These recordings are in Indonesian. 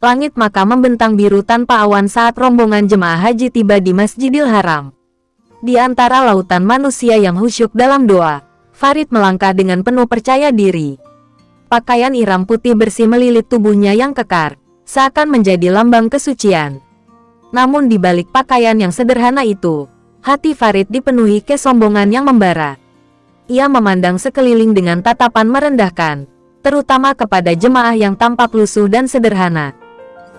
Langit Makkah membentang biru tanpa awan saat rombongan jemaah haji tiba di Masjidil Haram. Di antara lautan manusia yang khusyuk dalam doa, Farid melangkah dengan penuh percaya diri. Pakaian ihram putih bersih melilit tubuhnya yang kekar, seakan menjadi lambang kesucian. Namun di balik pakaian yang sederhana itu, hati Farid dipenuhi kesombongan yang membara. Ia memandang sekeliling dengan tatapan merendahkan, terutama kepada jemaah yang tampak lusuh dan sederhana.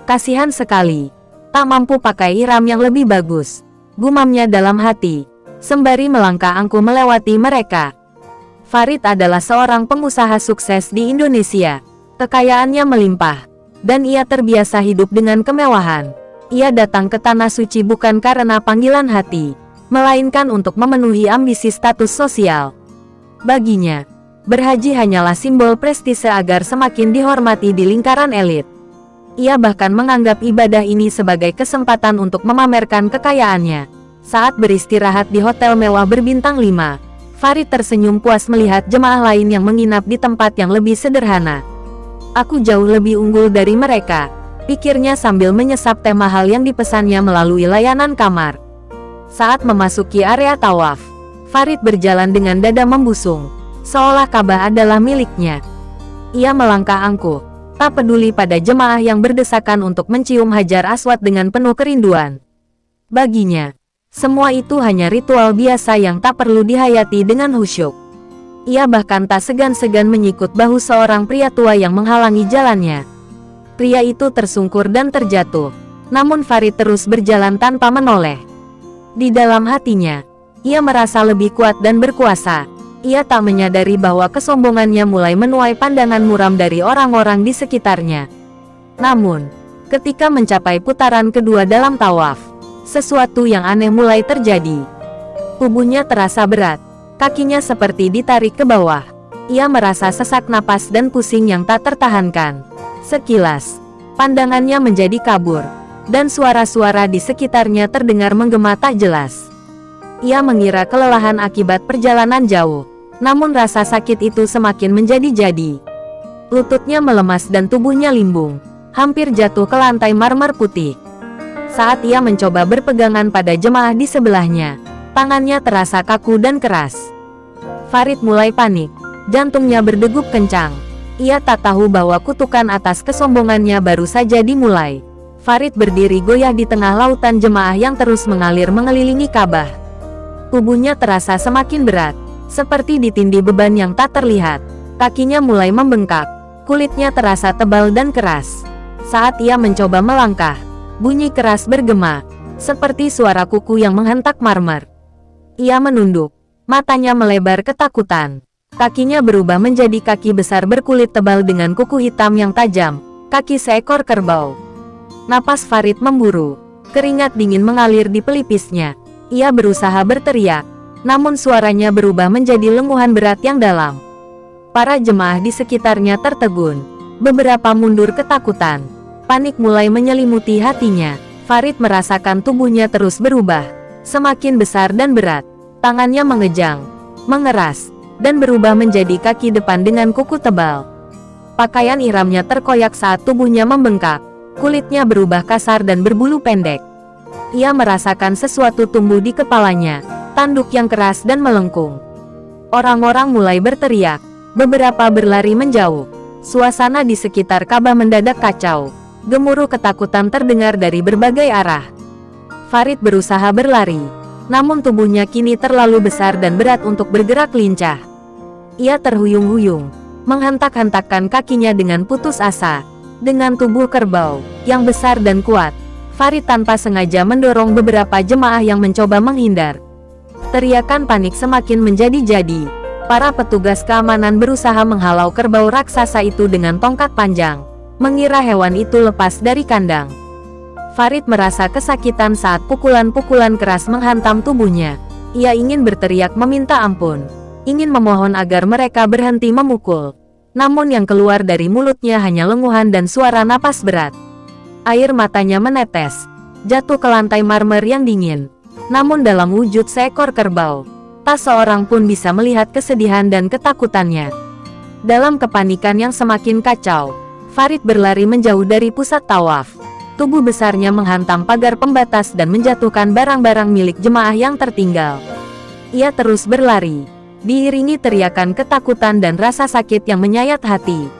Kasihan sekali, tak mampu pakai ihram yang lebih bagus, gumamnya dalam hati, sembari melangkah angkuh melewati mereka. Farid adalah seorang pengusaha sukses di Indonesia. Kekayaannya melimpah, dan ia terbiasa hidup dengan kemewahan. Ia datang ke Tanah Suci bukan karena panggilan hati, melainkan untuk memenuhi ambisi status sosial. Baginya, berhaji hanyalah simbol prestise agar semakin dihormati di lingkaran elit. Ia bahkan menganggap ibadah ini sebagai kesempatan untuk memamerkan kekayaannya. Saat beristirahat di hotel mewah berbintang 5, Farid tersenyum puas melihat jemaah lain yang menginap di tempat yang lebih sederhana. Aku jauh lebih unggul dari mereka, pikirnya sambil menyesap teh mahal yang dipesannya melalui layanan kamar. Saat memasuki area tawaf, Farid berjalan dengan dada membusung, seolah Ka'bah adalah miliknya. Ia melangkah angkuh, tak peduli pada jemaah yang berdesakan untuk mencium Hajar Aswad dengan penuh kerinduan. Baginya, semua itu hanya ritual biasa yang tak perlu dihayati dengan khusyuk. Ia bahkan tak segan-segan menyikut bahu seorang pria tua yang menghalangi jalannya. Pria itu tersungkur dan terjatuh, namun Farid terus berjalan tanpa menoleh. Di dalam hatinya, ia merasa lebih kuat dan berkuasa. Ia tak menyadari bahwa kesombongannya mulai menuai pandangan muram dari orang-orang di sekitarnya. Namun, ketika mencapai putaran kedua dalam tawaf, sesuatu yang aneh mulai terjadi. Tubuhnya terasa berat, kakinya seperti ditarik ke bawah. Ia merasa sesak napas dan pusing yang tak tertahankan. Sekilas, pandangannya menjadi kabur, dan suara-suara di sekitarnya terdengar menggema tak jelas. Ia mengira kelelahan akibat perjalanan jauh. Namun rasa sakit itu semakin menjadi-jadi. Lututnya melemas dan tubuhnya limbung, hampir jatuh ke lantai marmer putih. Saat ia mencoba berpegangan pada jemaah di sebelahnya, tangannya terasa kaku dan keras. Farid mulai panik, jantungnya berdegup kencang. Ia tak tahu bahwa kutukan atas kesombongannya baru saja dimulai. Farid berdiri goyah di tengah lautan jemaah yang terus mengalir mengelilingi Ka'bah. Tubuhnya terasa semakin berat, seperti ditindih beban yang tak terlihat. Kakinya mulai membengkak, kulitnya terasa tebal dan keras. Saat ia mencoba melangkah, bunyi keras bergema, seperti suara kuku yang menghentak marmer. Ia menunduk, matanya melebar ketakutan. Kakinya berubah menjadi kaki besar berkulit tebal dengan kuku hitam yang tajam, kaki seekor kerbau. Napas Farid memburu, keringat dingin mengalir di pelipisnya. Ia berusaha berteriak, namun suaranya berubah menjadi lenguhan berat yang dalam. Para jemaah di sekitarnya tertegun, beberapa mundur ketakutan. Panik mulai menyelimuti hatinya. Farid merasakan tubuhnya terus berubah, semakin besar dan berat. Tangannya mengejang, mengeras, dan berubah menjadi kaki depan dengan kuku tebal. Pakaian ihramnya terkoyak saat tubuhnya membengkak, kulitnya berubah kasar dan berbulu pendek. Ia merasakan sesuatu tumbuh di kepalanya, tanduk yang keras dan melengkung. Orang-orang mulai berteriak, beberapa berlari menjauh. Suasana di sekitar Ka'bah mendadak kacau. Gemuruh ketakutan terdengar dari berbagai arah. Farid berusaha berlari, namun tubuhnya kini terlalu besar dan berat untuk bergerak lincah. Ia terhuyung-huyung, menghentak-hentakkan kakinya dengan putus asa. Dengan tubuh kerbau yang besar dan kuat, Farid tanpa sengaja mendorong beberapa jemaah yang mencoba menghindar. Teriakan panik semakin menjadi-jadi. Para petugas keamanan berusaha menghalau kerbau raksasa itu dengan tongkat panjang, mengira hewan itu lepas dari kandang. Farid merasa kesakitan saat pukulan-pukulan keras menghantam tubuhnya. Ia ingin berteriak meminta ampun, ingin memohon agar mereka berhenti memukul. Namun yang keluar dari mulutnya hanya lenguhan dan suara napas berat. Air matanya menetes, jatuh ke lantai marmer yang dingin. Namun dalam wujud seekor kerbau, tak seorang pun bisa melihat kesedihan dan ketakutannya. Dalam kepanikan yang semakin kacau, Farid berlari menjauh dari pusat tawaf. Tubuh besarnya menghantam pagar pembatas dan menjatuhkan barang-barang milik jemaah yang tertinggal. Ia terus berlari, diiringi teriakan ketakutan dan rasa sakit yang menyayat hati.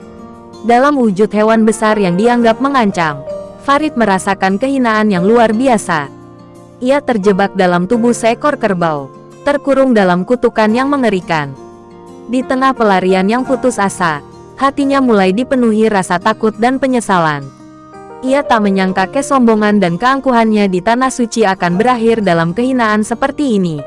Dalam wujud hewan besar yang dianggap mengancam, Farid merasakan kehinaan yang luar biasa. Ia terjebak dalam tubuh seekor kerbau, terkurung dalam kutukan yang mengerikan. Di tengah pelarian yang putus asa, hatinya mulai dipenuhi rasa takut dan penyesalan. Ia tak menyangka kesombongan dan keangkuhannya di tanah suci akan berakhir dalam kehinaan seperti ini.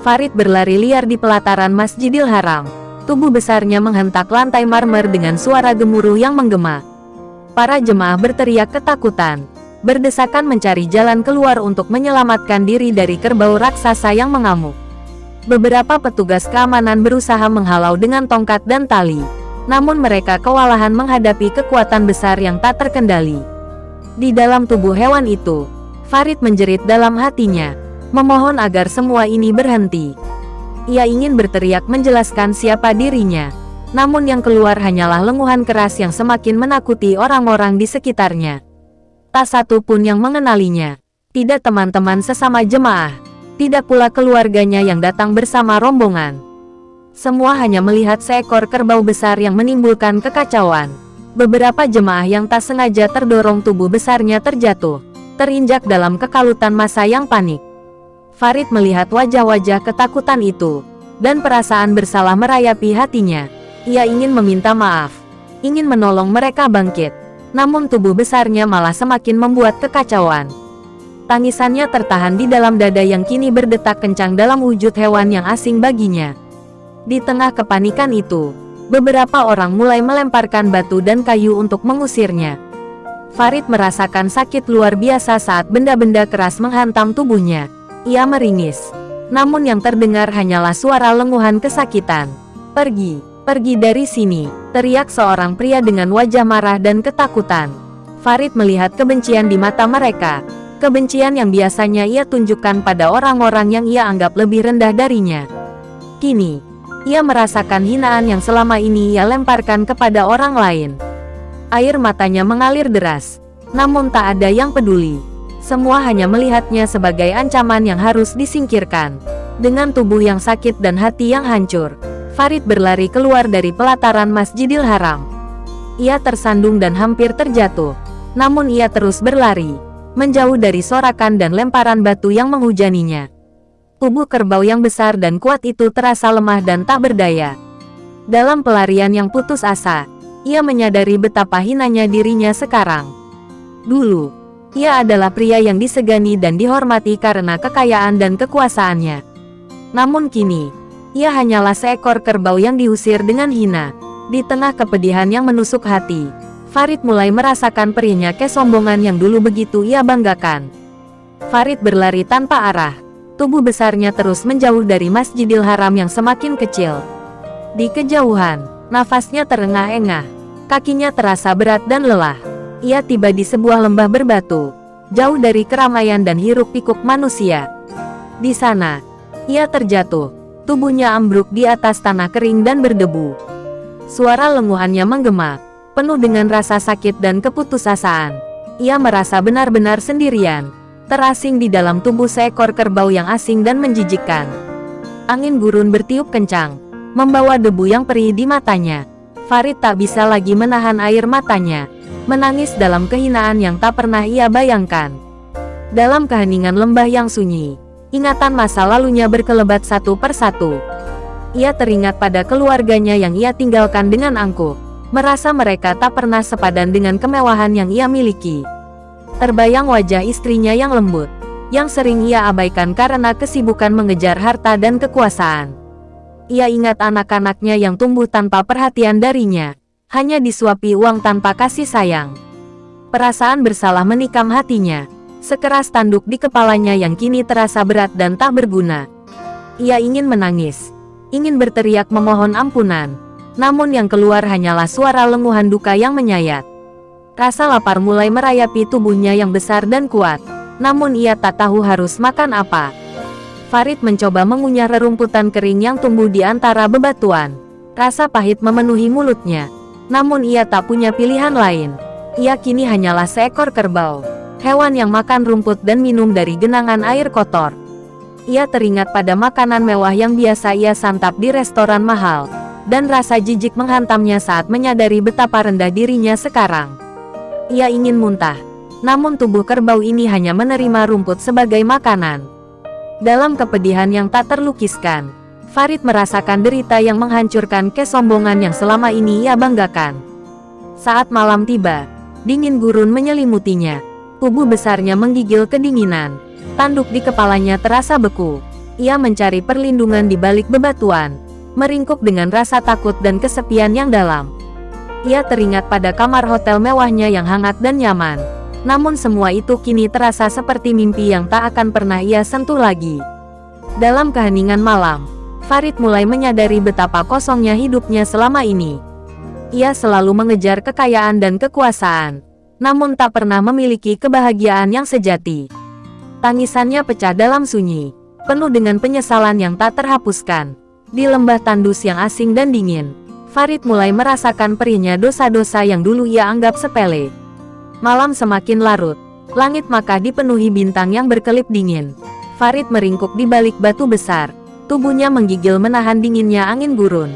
Farid berlari liar di pelataran Masjidil Haram. Tubuh besarnya menghentak lantai marmer dengan suara gemuruh yang menggema. Para jemaah berteriak ketakutan, berdesakan mencari jalan keluar untuk menyelamatkan diri dari kerbau raksasa yang mengamuk. Beberapa petugas keamanan berusaha menghalau dengan tongkat dan tali, namun mereka kewalahan menghadapi kekuatan besar yang tak terkendali. Di dalam tubuh hewan itu, Farid menjerit dalam hatinya, memohon agar semua ini berhenti. Ia ingin berteriak menjelaskan siapa dirinya, namun yang keluar hanyalah lenguhan keras yang semakin menakuti orang-orang di sekitarnya. Tak satu pun yang mengenalinya, tidak teman-teman sesama jemaah, tidak pula keluarganya yang datang bersama rombongan. Semua hanya melihat seekor kerbau besar yang menimbulkan kekacauan. Beberapa jemaah yang tak sengaja terdorong tubuh besarnya terjatuh, terinjak dalam kekalutan massa yang panik. Farid melihat wajah-wajah ketakutan itu, dan perasaan bersalah merayapi hatinya. Ia ingin meminta maaf, ingin menolong mereka bangkit, namun tubuh besarnya malah semakin membuat kekacauan. Tangisannya tertahan di dalam dada yang kini berdetak kencang dalam wujud hewan yang asing baginya. Di tengah kepanikan itu, beberapa orang mulai melemparkan batu dan kayu untuk mengusirnya. Farid merasakan sakit luar biasa saat benda-benda keras menghantam tubuhnya. Ia meringis, namun yang terdengar hanyalah suara lenguhan kesakitan. "Pergi, pergi dari sini!" teriak seorang pria dengan wajah marah dan ketakutan. Farid melihat kebencian di mata mereka. Kebencian yang biasanya ia tunjukkan pada orang-orang yang ia anggap lebih rendah darinya. Kini, ia merasakan hinaan yang selama ini ia lemparkan kepada orang lain. Air matanya mengalir deras, namun tak ada yang peduli. Semua hanya melihatnya sebagai ancaman yang harus disingkirkan. Dengan tubuh yang sakit dan hati yang hancur, Farid berlari keluar dari pelataran Masjidil Haram. Ia tersandung dan hampir terjatuh, namun ia terus berlari, menjauh dari sorakan dan lemparan batu yang menghujaninya. Tubuh kerbau yang besar dan kuat itu terasa lemah dan tak berdaya. Dalam pelarian yang putus asa, ia menyadari betapa hinanya dirinya sekarang. Dulu, ia adalah pria yang disegani dan dihormati karena kekayaan dan kekuasaannya. Namun kini, ia hanyalah seekor kerbau yang diusir dengan hina. Di tengah kepedihan yang menusuk hati, Farid mulai merasakan perihnya kesombongan yang dulu begitu ia banggakan. Farid berlari tanpa arah. Tubuh besarnya terus menjauh dari Masjidil Haram yang semakin kecil. Di kejauhan, nafasnya terengah-engah. Kakinya terasa berat dan lelah. Ia tiba di sebuah lembah berbatu, jauh dari keramaian dan hiruk-pikuk manusia. Di sana, ia terjatuh. Tubuhnya ambruk di atas tanah kering dan berdebu. Suara lenguhannya menggema, penuh dengan rasa sakit dan keputusasaan. Ia merasa benar-benar sendirian, terasing di dalam tubuh seekor kerbau yang asing dan menjijikkan. Angin gurun bertiup kencang, membawa debu yang perih di matanya. Farid tak bisa lagi menahan air matanya, menangis dalam kehinaan yang tak pernah ia bayangkan. Dalam keheningan lembah yang sunyi, ingatan masa lalunya berkelebat satu persatu. Ia teringat pada keluarganya yang ia tinggalkan dengan angkuh, merasa mereka tak pernah sepadan dengan kemewahan yang ia miliki. Terbayang wajah istrinya yang lembut, yang sering ia abaikan karena kesibukan mengejar harta dan kekuasaan. Ia ingat anak-anaknya yang tumbuh tanpa perhatian darinya, hanya disuapi uang tanpa kasih sayang. Perasaan bersalah menikam hatinya, sekeras tanduk di kepalanya yang kini terasa berat dan tak berguna. Ia ingin menangis, ingin berteriak memohon ampunan, namun yang keluar hanyalah suara lenguhan duka yang menyayat. Rasa lapar mulai merayapi tubuhnya yang besar dan kuat, namun ia tak tahu harus makan apa. Farid mencoba mengunyah rerumputan kering yang tumbuh di antara bebatuan. Rasa pahit memenuhi mulutnya, Namun ia tak punya pilihan lain. Ia kini hanyalah seekor kerbau, hewan yang makan rumput dan minum dari genangan air kotor. Ia teringat pada makanan mewah yang biasa ia santap di restoran mahal, dan rasa jijik menghantamnya saat menyadari betapa rendah dirinya sekarang. Ia ingin muntah, namun tubuh kerbau ini hanya menerima rumput sebagai makanan. Dalam kepedihan yang tak terlukiskan, Farid merasakan derita yang menghancurkan kesombongan yang selama ini ia banggakan. Saat malam tiba, dingin gurun menyelimutinya. Tubuh besarnya menggigil kedinginan. Tanduk di kepalanya terasa beku. Ia mencari perlindungan di balik bebatuan, meringkuk dengan rasa takut dan kesepian yang dalam. Ia teringat pada kamar hotel mewahnya yang hangat dan nyaman. Namun semua itu kini terasa seperti mimpi yang tak akan pernah ia sentuh lagi. Dalam keheningan malam, Farid mulai menyadari betapa kosongnya hidupnya selama ini. Ia selalu mengejar kekayaan dan kekuasaan, namun tak pernah memiliki kebahagiaan yang sejati. Tangisannya pecah dalam sunyi, penuh dengan penyesalan yang tak terhapuskan. Di lembah tandus yang asing dan dingin, Farid mulai merasakan perihnya dosa-dosa yang dulu ia anggap sepele. Malam semakin larut, langit maka dipenuhi bintang yang berkelip dingin. Farid meringkuk di balik batu besar. Tubuhnya menggigil menahan dinginnya angin gurun.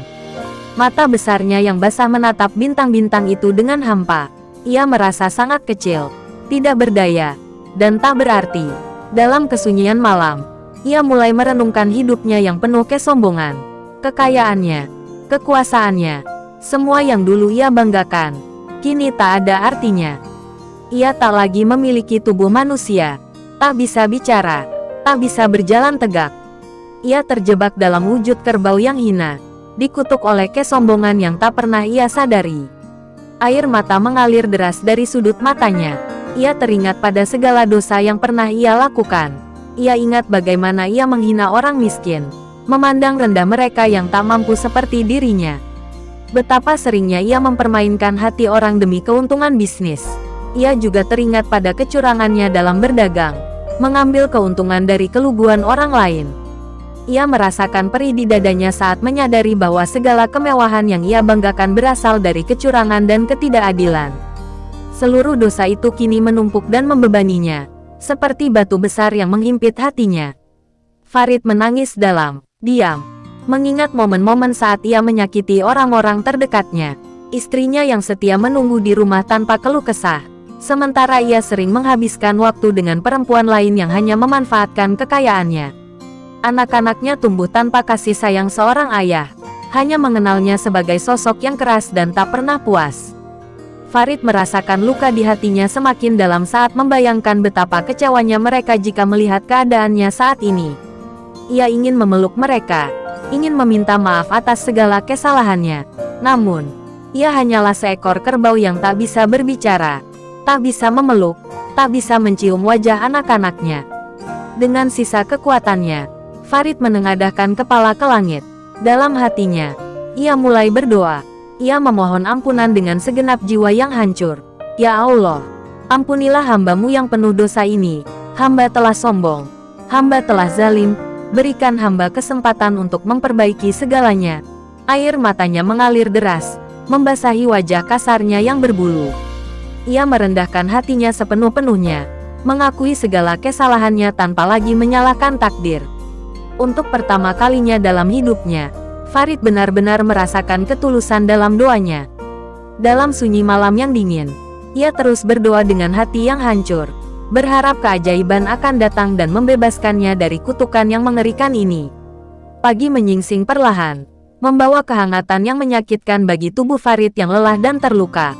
Mata besarnya yang basah menatap bintang-bintang itu dengan hampa. Ia merasa sangat kecil, tidak berdaya, dan tak berarti. Dalam kesunyian malam, ia mulai merenungkan hidupnya yang penuh kesombongan, kekayaannya, kekuasaannya. Semua yang dulu ia banggakan, kini tak ada artinya. Ia tak lagi memiliki tubuh manusia, tak bisa bicara, tak bisa berjalan tegak. Ia terjebak dalam wujud kerbau yang hina, dikutuk oleh kesombongan yang tak pernah ia sadari. Air mata mengalir deras dari sudut matanya. Ia teringat pada segala dosa yang pernah ia lakukan. Ia ingat bagaimana ia menghina orang miskin, memandang rendah mereka yang tak mampu seperti dirinya. Betapa seringnya ia mempermainkan hati orang demi keuntungan bisnis. Ia juga teringat pada kecurangannya dalam berdagang, mengambil keuntungan dari keluguan orang lain. Ia merasakan perih di dadanya saat menyadari bahwa segala kemewahan yang ia banggakan berasal dari kecurangan dan ketidakadilan. Seluruh dosa itu kini menumpuk dan membebaninya, seperti batu besar yang menghimpit hatinya. Farid menangis dalam, diam, mengingat momen-momen saat ia menyakiti orang-orang terdekatnya. Istrinya yang setia menunggu di rumah tanpa keluh kesah, sementara ia sering menghabiskan waktu dengan perempuan lain yang hanya memanfaatkan kekayaannya. Anak-anaknya tumbuh tanpa kasih sayang seorang ayah, hanya mengenalnya sebagai sosok yang keras dan tak pernah puas. Farid merasakan luka di hatinya semakin dalam saat membayangkan betapa kecewanya mereka jika melihat keadaannya saat ini. Ia ingin memeluk mereka, ingin meminta maaf atas segala kesalahannya. Namun, ia hanyalah seekor kerbau yang tak bisa berbicara, tak bisa memeluk, tak bisa mencium wajah anak-anaknya. Dengan sisa kekuatannya, Farid menengadahkan kepala ke langit. Dalam hatinya, ia mulai berdoa. Ia memohon ampunan dengan segenap jiwa yang hancur. Ya Allah, ampunilah hamba-Mu yang penuh dosa ini. Hamba telah sombong. Hamba telah zalim. Berikan hamba kesempatan untuk memperbaiki segalanya. Air matanya mengalir deras, membasahi wajah kasarnya yang berbulu. Ia merendahkan hatinya sepenuh-penuhnya, mengakui segala kesalahannya tanpa lagi menyalahkan takdir. Untuk pertama kalinya dalam hidupnya, Farid benar-benar merasakan ketulusan dalam doanya. Dalam sunyi malam yang dingin, ia terus berdoa dengan hati yang hancur, berharap keajaiban akan datang dan membebaskannya dari kutukan yang mengerikan ini. Pagi menyingsing perlahan, membawa kehangatan yang menyakitkan bagi tubuh Farid yang lelah dan terluka.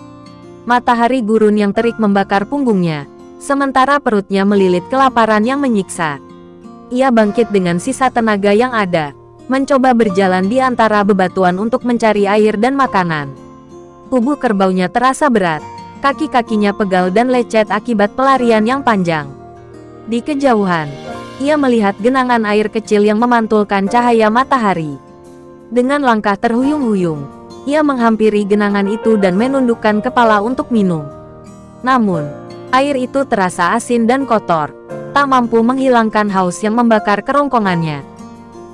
Matahari gurun yang terik membakar punggungnya, sementara perutnya melilit kelaparan yang menyiksa. Ia bangkit dengan sisa tenaga yang ada, mencoba berjalan di antara bebatuan untuk mencari air dan makanan. Tubuh kerbaunya terasa berat, kaki-kakinya pegal dan lecet akibat pelarian yang panjang. Di kejauhan, ia melihat genangan air kecil yang memantulkan cahaya matahari. Dengan langkah terhuyung-huyung, ia menghampiri genangan itu dan menundukkan kepala untuk minum. Namun, air itu terasa asin dan kotor, tak mampu menghilangkan haus yang membakar kerongkongannya.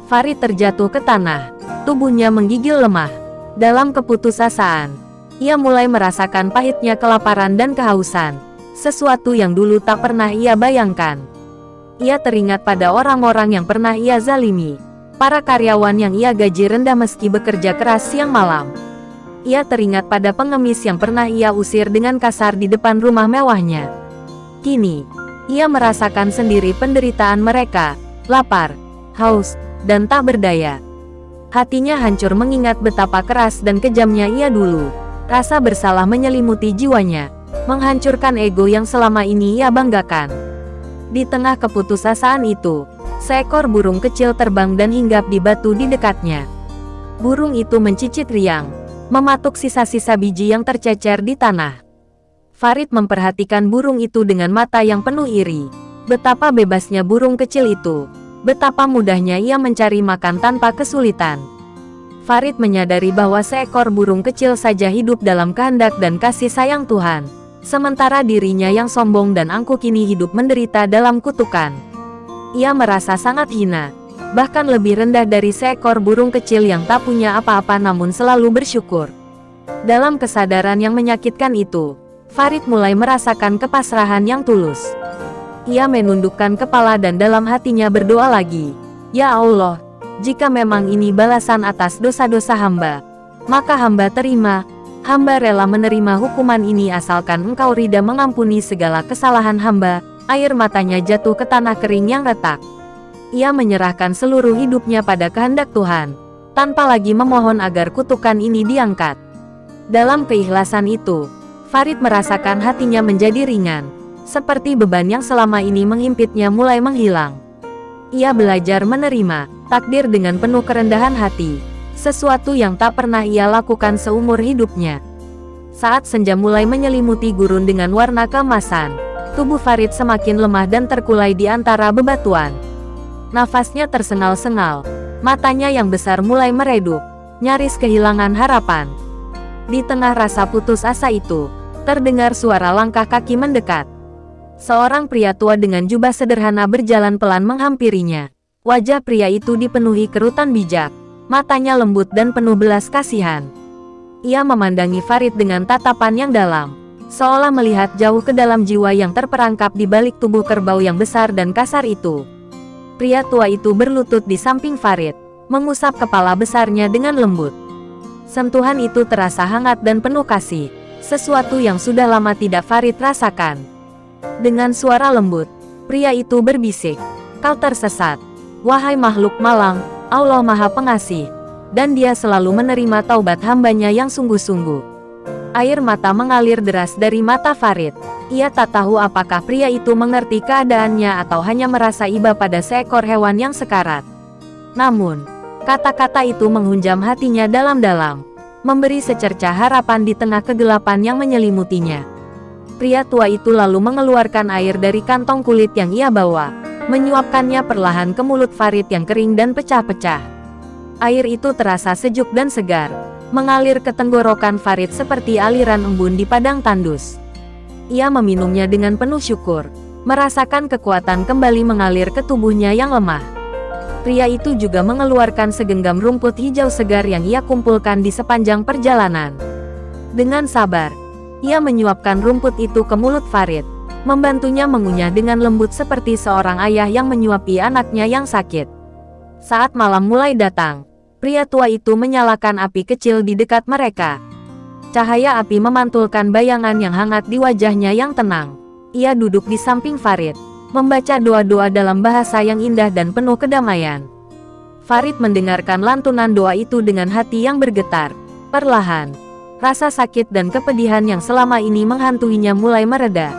Farid terjatuh ke tanah, tubuhnya menggigil lemah. Dalam keputusasaan, Ia mulai merasakan pahitnya kelaparan dan kehausan, sesuatu yang dulu tak pernah ia bayangkan. Ia teringat pada orang-orang yang pernah ia zalimi, para karyawan yang ia gaji rendah meski bekerja keras siang malam. Ia teringat pada pengemis yang pernah ia usir dengan kasar di depan rumah mewahnya. Kini, ia merasakan sendiri penderitaan mereka, lapar, haus, dan tak berdaya. Hatinya hancur mengingat betapa keras dan kejamnya ia dulu. Rasa bersalah menyelimuti jiwanya, menghancurkan ego yang selama ini ia banggakan. Di tengah keputusasaan itu, seekor burung kecil terbang dan hinggap di batu di dekatnya. Burung itu mencicit riang, mematuk sisa-sisa biji yang tercecer di tanah. Farid memperhatikan burung itu dengan mata yang penuh iri. Betapa bebasnya burung kecil itu. Betapa mudahnya ia mencari makan tanpa kesulitan. Farid menyadari bahwa seekor burung kecil saja hidup dalam kehendak dan kasih sayang Tuhan. Sementara dirinya yang sombong dan angkuh kini hidup menderita dalam kutukan. Ia merasa sangat hina, bahkan lebih rendah dari seekor burung kecil yang tak punya apa-apa namun selalu bersyukur. Dalam kesadaran yang menyakitkan itu, Farid mulai merasakan kepasrahan yang tulus. Ia menundukkan kepala dan dalam hatinya berdoa lagi. Ya Allah, jika memang ini balasan atas dosa-dosa hamba, maka hamba terima. Hamba rela menerima hukuman ini asalkan Engkau ridha mengampuni segala kesalahan hamba. Air matanya jatuh ke tanah kering yang retak. Ia menyerahkan seluruh hidupnya pada kehendak Tuhan, tanpa lagi memohon agar kutukan ini diangkat. Dalam keikhlasan itu, Farid merasakan hatinya menjadi ringan, seperti beban yang selama ini menghimpitnya mulai menghilang. Ia belajar menerima takdir dengan penuh kerendahan hati, sesuatu yang tak pernah ia lakukan seumur hidupnya. Saat senja mulai menyelimuti gurun dengan warna keemasan, tubuh Farid semakin lemah dan terkulai di antara bebatuan. Nafasnya tersengal-sengal, matanya yang besar mulai meredup, nyaris kehilangan harapan. Di tengah rasa putus asa itu, terdengar suara langkah kaki mendekat. Seorang pria tua dengan jubah sederhana berjalan pelan menghampirinya. Wajah pria itu dipenuhi kerutan bijak, matanya lembut dan penuh belas kasihan. Ia memandangi Farid dengan tatapan yang dalam, seolah melihat jauh ke dalam jiwa yang terperangkap di balik tubuh kerbau yang besar dan kasar itu. Pria tua itu berlutut di samping Farid, mengusap kepala besarnya dengan lembut. Sentuhan itu terasa hangat dan penuh kasih, sesuatu yang sudah lama tidak Farid rasakan. Dengan suara lembut, pria itu berbisik, "Kau tersesat. Wahai makhluk malang, Allah Maha Pengasih, dan Dia selalu menerima taubat hambanya yang sungguh-sungguh." Air mata mengalir deras dari mata Farid. Ia tak tahu apakah pria itu mengerti keadaannya atau hanya merasa iba pada seekor hewan yang sekarat. Namun, kata-kata itu menghunjam hatinya dalam-dalam, memberi secercah harapan di tengah kegelapan yang menyelimutinya. Pria tua itu lalu mengeluarkan air dari kantong kulit yang ia bawa, menyuapkannya perlahan ke mulut Farid yang kering dan pecah-pecah. Air itu terasa sejuk dan segar, mengalir ke tenggorokan Farid seperti aliran embun di padang tandus. Ia meminumnya dengan penuh syukur, merasakan kekuatan kembali mengalir ke tubuhnya yang lemah. Pria itu juga mengeluarkan segenggam rumput hijau segar yang ia kumpulkan di sepanjang perjalanan. Dengan sabar, ia menyuapkan rumput itu ke mulut Farid, membantunya mengunyah dengan lembut seperti seorang ayah yang menyuapi anaknya yang sakit. Saat malam mulai datang, pria tua itu menyalakan api kecil di dekat mereka. Cahaya api memantulkan bayangan yang hangat di wajahnya yang tenang. Ia duduk di samping Farid, membaca doa-doa dalam bahasa yang indah dan penuh kedamaian. Farid mendengarkan lantunan doa itu dengan hati yang bergetar. Perlahan, rasa sakit dan kepedihan yang selama ini menghantuinya mulai mereda.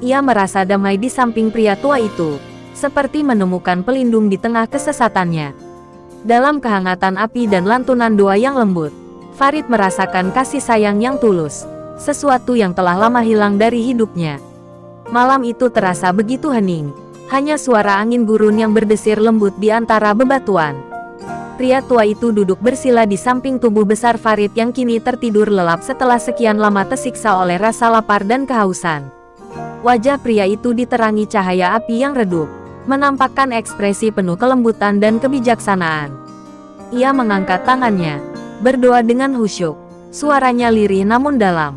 Ia merasa damai di samping pria tua itu, seperti menemukan pelindung di tengah kesesatannya. Dalam kehangatan api dan lantunan doa yang lembut, Farid merasakan kasih sayang yang tulus, sesuatu yang telah lama hilang dari hidupnya. Malam itu terasa begitu hening, hanya suara angin gurun yang berdesir lembut di antara bebatuan. Pria tua itu duduk bersila di samping tubuh besar Farid yang kini tertidur lelap setelah sekian lama tersiksa oleh rasa lapar dan kehausan. Wajah pria itu diterangi cahaya api yang redup, menampakkan ekspresi penuh kelembutan dan kebijaksanaan. Ia mengangkat tangannya, berdoa dengan khusyuk, Suaranya lirih namun dalam.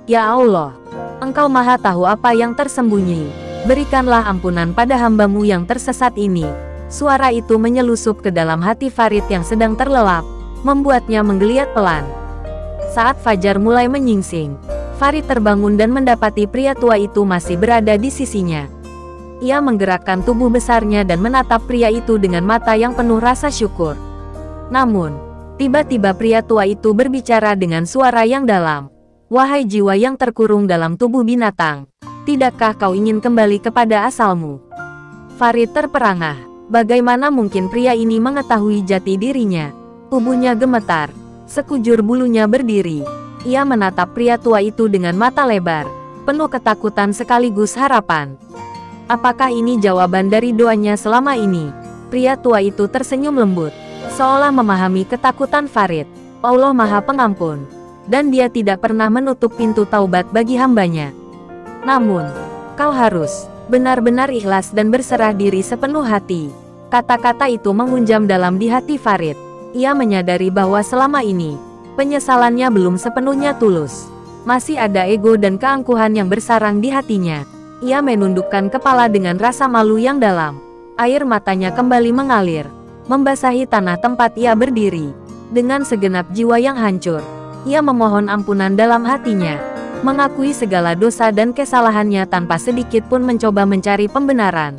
Ya Allah, Engkau Maha tahu apa yang tersembunyi. Berikanlah ampunan pada hamba-Mu yang tersesat ini. Suara itu menyelusup ke dalam hati Farid yang sedang terlelap, membuatnya menggeliat pelan. Saat fajar mulai menyingsing, Farid terbangun dan mendapati pria tua itu masih berada di sisinya. Ia menggerakkan tubuh besarnya dan menatap pria itu dengan mata yang penuh rasa syukur. Namun, tiba-tiba pria tua itu berbicara dengan suara yang dalam. Wahai jiwa yang terkurung dalam tubuh binatang, tidakkah kau ingin kembali kepada asalmu? Farid terperangah. Bagaimana mungkin pria ini mengetahui jati dirinya? Tubuhnya gemetar. Sekujur bulunya berdiri. Ia menatap pria tua itu dengan mata lebar, penuh ketakutan sekaligus harapan. Apakah ini jawaban dari doanya selama ini? Pria tua itu tersenyum lembut, seolah memahami ketakutan Farid. Allah Maha Pengampun, dan Dia tidak pernah menutup pintu taubat bagi hambanya. Namun, kau harus benar-benar ikhlas dan berserah diri sepenuh hati. Kata-kata itu menghunjam dalam di hati Farid. Ia menyadari bahwa selama ini, penyesalannya belum sepenuhnya tulus. Masih ada ego dan keangkuhan yang bersarang di hatinya. Ia menundukkan kepala dengan rasa malu yang dalam. Air matanya kembali mengalir, membasahi tanah tempat ia berdiri. Dengan segenap jiwa yang hancur, ia memohon ampunan dalam hatinya, mengakui segala dosa dan kesalahannya tanpa sedikit pun mencoba mencari pembenaran.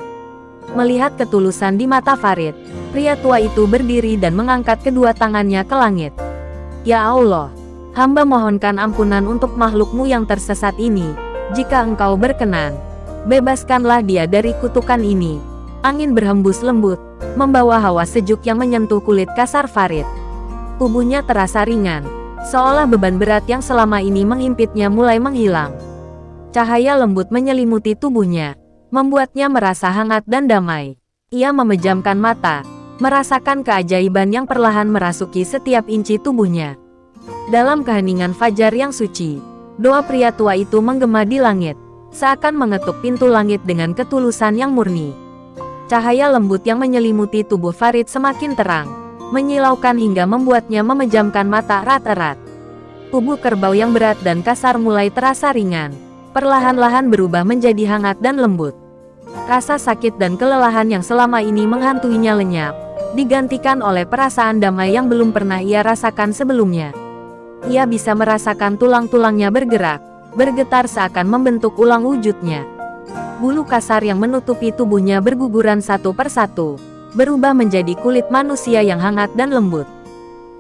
Melihat ketulusan di mata Farid, pria tua itu berdiri dan mengangkat kedua tangannya ke langit. Ya Allah, hamba mohonkan ampunan untuk makhluk-Mu yang tersesat ini. Jika Engkau berkenan, bebaskanlah dia dari kutukan ini. Angin berhembus lembut, membawa hawa sejuk yang menyentuh kulit kasar Farid. Tubuhnya terasa ringan, seolah beban berat yang selama ini menghimpitnya mulai menghilang. Cahaya lembut menyelimuti tubuhnya, membuatnya merasa hangat dan damai. Ia memejamkan mata, merasakan keajaiban yang perlahan merasuki setiap inci tubuhnya. Dalam keheningan fajar yang suci, doa pria tua itu menggema di langit, seakan mengetuk pintu langit dengan ketulusan yang murni. Cahaya lembut yang menyelimuti tubuh Farid semakin terang, menyilaukan hingga membuatnya memejamkan mata erat-erat. Tubuh kerbau yang berat dan kasar mulai terasa ringan, perlahan-lahan berubah menjadi hangat dan lembut. Rasa sakit dan kelelahan yang selama ini menghantuinya lenyap, digantikan oleh perasaan damai yang belum pernah ia rasakan sebelumnya. Ia bisa merasakan tulang-tulangnya bergerak, bergetar seakan membentuk ulang wujudnya. Bulu kasar yang menutupi tubuhnya berguguran satu persatu, berubah menjadi kulit manusia yang hangat dan lembut.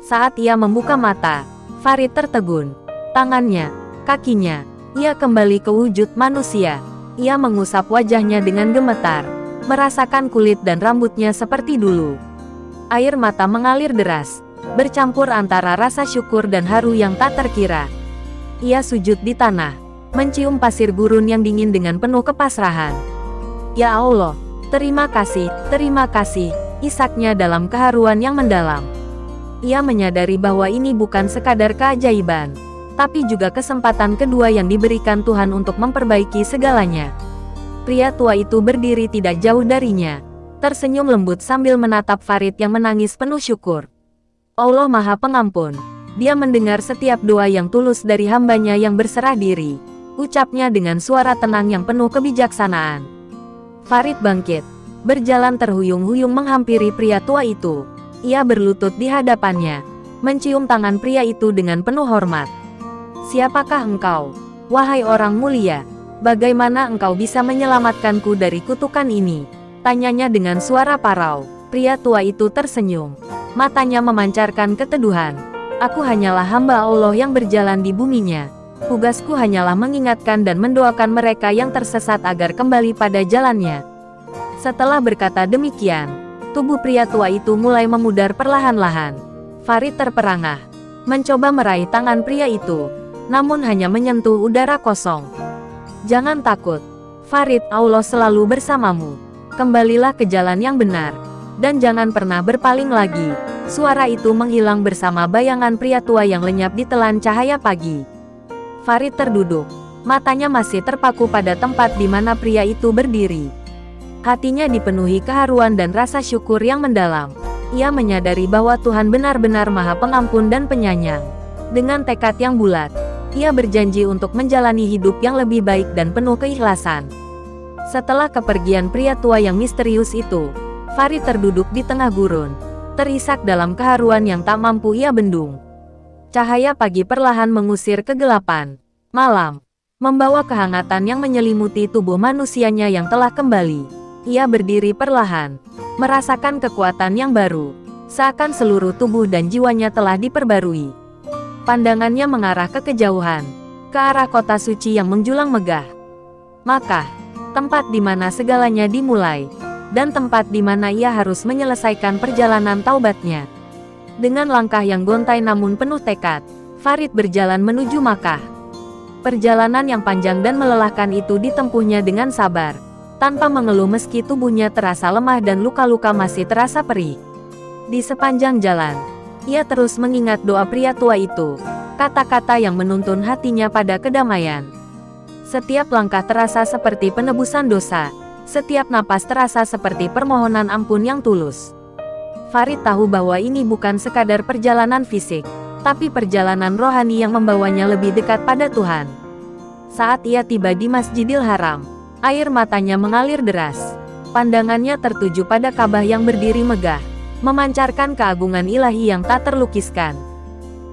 Saat ia membuka mata, Farid tertegun. Tangannya, kakinya, ia kembali ke wujud manusia. Ia mengusap wajahnya dengan gemetar, merasakan kulit dan rambutnya seperti dulu. Air mata mengalir deras, bercampur antara rasa syukur dan haru yang tak terkira. Ia sujud di tanah, mencium pasir gurun yang dingin dengan penuh kepasrahan. Ya Allah, terima kasih, isaknya dalam keharuan yang mendalam. Ia menyadari bahwa ini bukan sekadar keajaiban, tapi juga kesempatan kedua yang diberikan Tuhan untuk memperbaiki segalanya. Pria tua itu berdiri tidak jauh darinya, tersenyum lembut sambil menatap Farid yang menangis penuh syukur. Allah Maha Pengampun, Dia mendengar setiap doa yang tulus dari hambanya yang berserah diri, ucapnya dengan suara tenang yang penuh kebijaksanaan. Farid bangkit, berjalan terhuyung-huyung menghampiri pria tua itu. Ia berlutut di hadapannya, mencium tangan pria itu dengan penuh hormat. Siapakah engkau, wahai orang mulia? Bagaimana engkau bisa menyelamatkanku dari kutukan ini? Tanyanya dengan suara parau. Pria tua itu tersenyum, matanya memancarkan keteduhan. Aku hanyalah hamba Allah yang berjalan di buminya. Tugasku hanyalah mengingatkan dan mendoakan mereka yang tersesat agar kembali pada jalannya. Setelah berkata demikian, tubuh pria tua itu mulai memudar perlahan-lahan. Farid terperangah, mencoba meraih tangan pria itu, namun hanya menyentuh udara kosong. Jangan takut, Farid, Allah selalu bersamamu. Kembalilah ke jalan yang benar, dan jangan pernah berpaling lagi. Suara itu menghilang bersama bayangan pria tua yang lenyap ditelan cahaya pagi. Farid terduduk, matanya masih terpaku pada tempat di mana pria itu berdiri. Hatinya dipenuhi keharuan dan rasa syukur yang mendalam. Ia menyadari bahwa Tuhan benar-benar Maha Pengampun dan Penyayang. Dengan tekad yang bulat, ia berjanji untuk menjalani hidup yang lebih baik dan penuh keikhlasan. Setelah kepergian pria tua yang misterius itu, Farid terduduk di tengah gurun, terisak dalam keharuan yang tak mampu ia bendung. Cahaya pagi perlahan mengusir kegelapan malam, membawa kehangatan yang menyelimuti tubuh manusianya yang telah kembali. Ia berdiri perlahan, merasakan kekuatan yang baru, seakan seluruh tubuh dan jiwanya telah diperbarui. Pandangannya mengarah ke kejauhan, ke arah kota suci yang menjulang megah. Makkah, tempat di mana segalanya dimulai, dan tempat di mana ia harus menyelesaikan perjalanan taubatnya. Dengan langkah yang gontai namun penuh tekad, Farid berjalan menuju Makkah. Perjalanan yang panjang dan melelahkan itu ditempuhnya dengan sabar, tanpa mengeluh meski tubuhnya terasa lemah dan luka-luka masih terasa perih. Di sepanjang jalan, ia terus mengingat doa pria tua itu, kata-kata yang menuntun hatinya pada kedamaian. Setiap langkah terasa seperti penebusan dosa, setiap napas terasa seperti permohonan ampun yang tulus. Farid tahu bahwa ini bukan sekadar perjalanan fisik, tapi perjalanan rohani yang membawanya lebih dekat pada Tuhan. Saat ia tiba di Masjidil Haram, air matanya mengalir deras. Pandangannya tertuju pada Ka'bah yang berdiri megah, memancarkan keagungan ilahi yang tak terlukiskan.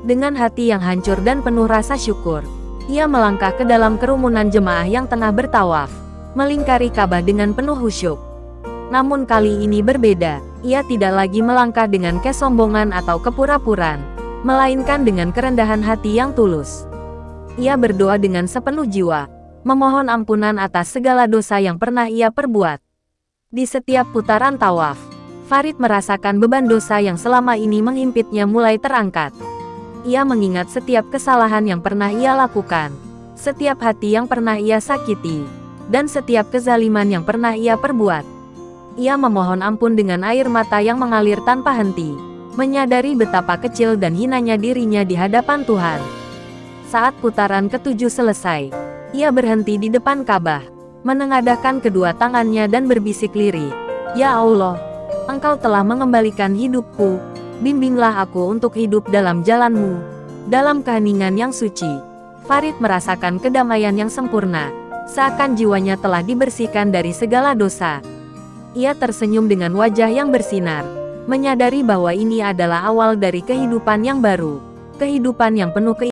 Dengan hati yang hancur dan penuh rasa syukur, ia melangkah ke dalam kerumunan jemaah yang tengah bertawaf, melingkari Ka'bah dengan penuh khusyuk. Namun kali ini berbeda, ia tidak lagi melangkah dengan kesombongan atau kepura-puraan, melainkan dengan kerendahan hati yang tulus. Ia berdoa dengan sepenuh jiwa, memohon ampunan atas segala dosa yang pernah ia perbuat. Di setiap putaran tawaf, Farid merasakan beban dosa yang selama ini menghimpitnya mulai terangkat. Ia mengingat setiap kesalahan yang pernah ia lakukan, setiap hati yang pernah ia sakiti, dan setiap kezaliman yang pernah ia perbuat. Ia memohon ampun dengan air mata yang mengalir tanpa henti, menyadari betapa kecil dan hinanya dirinya di hadapan Tuhan. Saat putaran ketujuh selesai, ia berhenti di depan Ka'bah, menengadahkan kedua tangannya dan berbisik lirih, "Ya Allah, Engkau telah mengembalikan hidupku. Bimbinglah aku untuk hidup dalam jalan-Mu, dalam keheningan yang suci." Farid merasakan kedamaian yang sempurna, seakan jiwanya telah dibersihkan dari segala dosa. Ia tersenyum dengan wajah yang bersinar, menyadari bahwa ini adalah awal dari kehidupan yang baru, kehidupan yang penuh